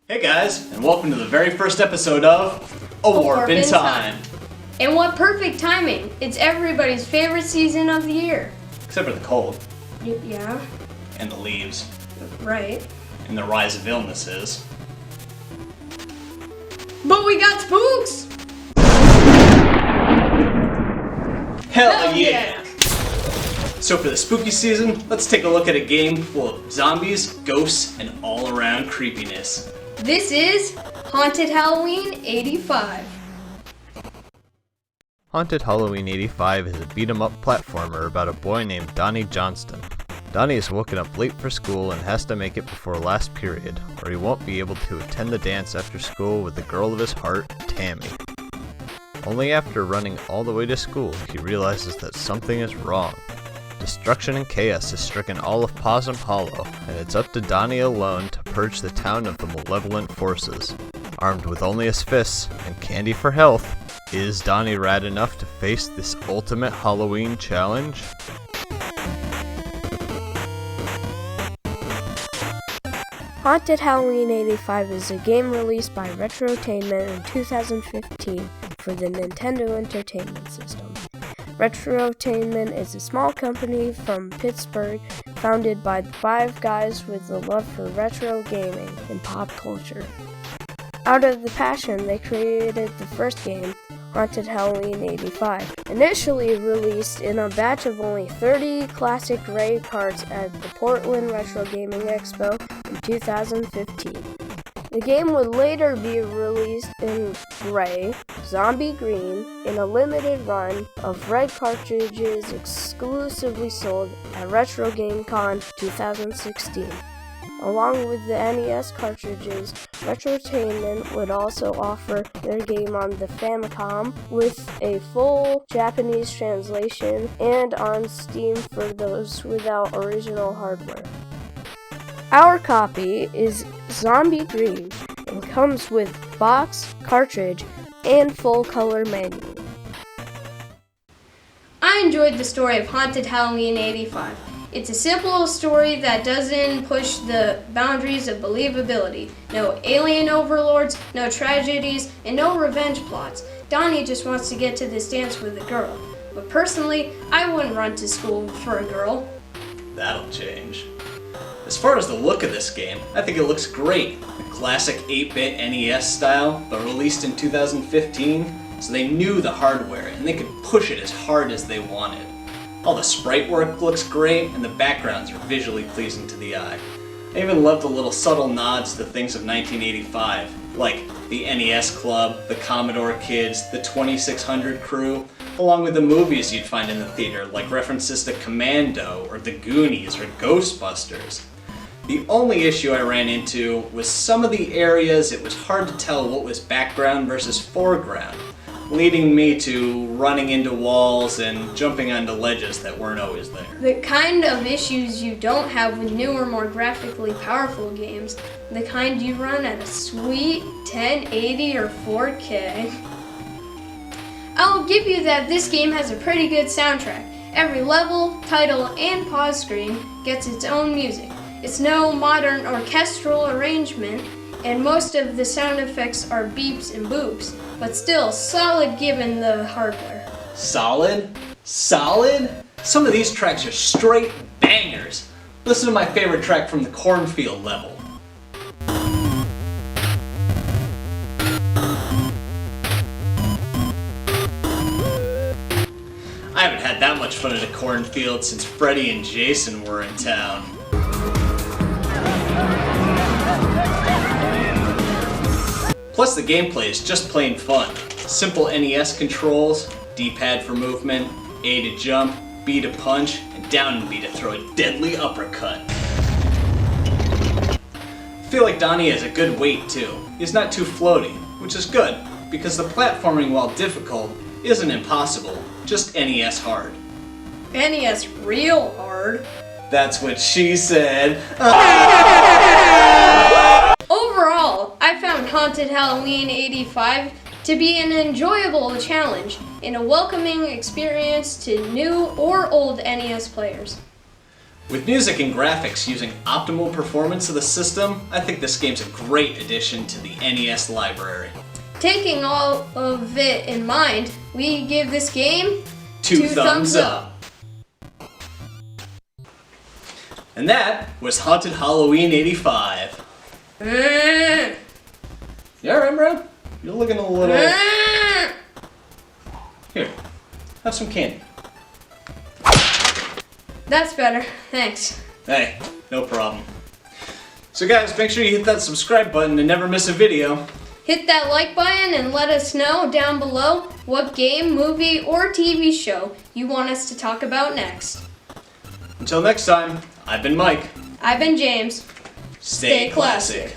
Hey guys, and welcome to the very first episode of A Warp in Time. And what perfect timing! It's everybody's favorite season of the year. Except for the cold. Yeah. And the leaves. Right. And the rise of illnesses. But we got spooks! Hell yeah! So for the spooky season, let's take a look at a game full of zombies, ghosts, and all-around creepiness. This is Haunted Halloween 85. Haunted Halloween 85 is a beat-em-up platformer about a boy named Donnie Johnston. Donnie is woken up late for school and has to make it before last period, or he won't be able to attend the dance after school with the girl of his heart, Tammy. Only after running all the way to school, he realizes that something is wrong. Destruction and chaos has stricken all of Possum Hollow, and it's up to Donnie alone to purge the town of the malevolent forces. Armed with only his fists and candy for health, is Donnie rad enough to face this ultimate Halloween challenge? Haunted Halloween 85 is a game released by Retrotainment in 2015 for the Nintendo Entertainment System. Retrotainment is a small company from Pittsburgh founded by 5 guys with a love for retro gaming and pop culture. Out of the passion, they created the first game, Haunted Halloween 85, initially released in a batch of only 30 classic gray cards at the Portland Retro Gaming Expo in 2015. The game would later be released in gray, zombie green, in a limited run of red cartridges exclusively sold at Retro Game Con 2016. Along with the NES cartridges, Retrotainment would also offer their game on the Famicom with a full Japanese translation and on Steam for those without original hardware. Our copy is Zombie Green and comes with box, cartridge, and full color manual. I enjoyed the story of Haunted Halloween 85. It's a simple story that doesn't push the boundaries of believability. No alien overlords, no tragedies, and no revenge plots. Donnie just wants to get to this dance with a girl. But personally, I wouldn't run to school for a girl. That'll change. As far as the look of this game, I think it looks great. The classic 8-bit NES style, but released in 2015, so they knew the hardware and they could push it as hard as they wanted. All the sprite work looks great, and the backgrounds are visually pleasing to the eye. I even love the little subtle nods to things of 1985, like the NES Club, the Commodore Kids, the 2600 crew, along with the movies you'd find in the theater, like references to Commando, or The Goonies, or Ghostbusters. The only issue I ran into was some of the areas it was hard to tell what was background versus foreground, leading me to running into walls and jumping onto ledges that weren't always there. The kind of issues you don't have with newer, more graphically powerful games, the kind you run at a sweet 1080 or 4K. I'll give you that this game has a pretty good soundtrack. Every level, title, and pause screen gets its own music. It's no modern orchestral arrangement, and most of the sound effects are beeps and boops, but still solid given the hardware. Solid? Solid? Some of these tracks are straight bangers. Listen to my favorite track from the cornfield level. I haven't had that much fun at a cornfield since Freddy and Jason were in town. Plus the gameplay is just plain fun. Simple NES controls, D-pad for movement, A to jump, B to punch, and down and B to throw a deadly uppercut. I feel like Donnie has a good weight too. He's not too floaty, which is good, because the platforming, while difficult, isn't impossible, just NES hard. NES real hard. That's what she said. Overall, I found Haunted Halloween 85 to be an enjoyable challenge and a welcoming experience to new or old NES players. With music and graphics using optimal performance of the system, I think this game's a great addition to the NES library. Taking all of it in mind, we give this game Two thumbs up. And that was Haunted Halloween 85. Mm. You alright, bro? You're looking a little... Mm. Here, have some candy. That's better, thanks. Hey, no problem. So guys, make sure you hit that subscribe button to never miss a video. Hit that like button and let us know down below what game, movie, or TV show you want us to talk about next. Until next time, I've been Mike. I've been James. Stay classic.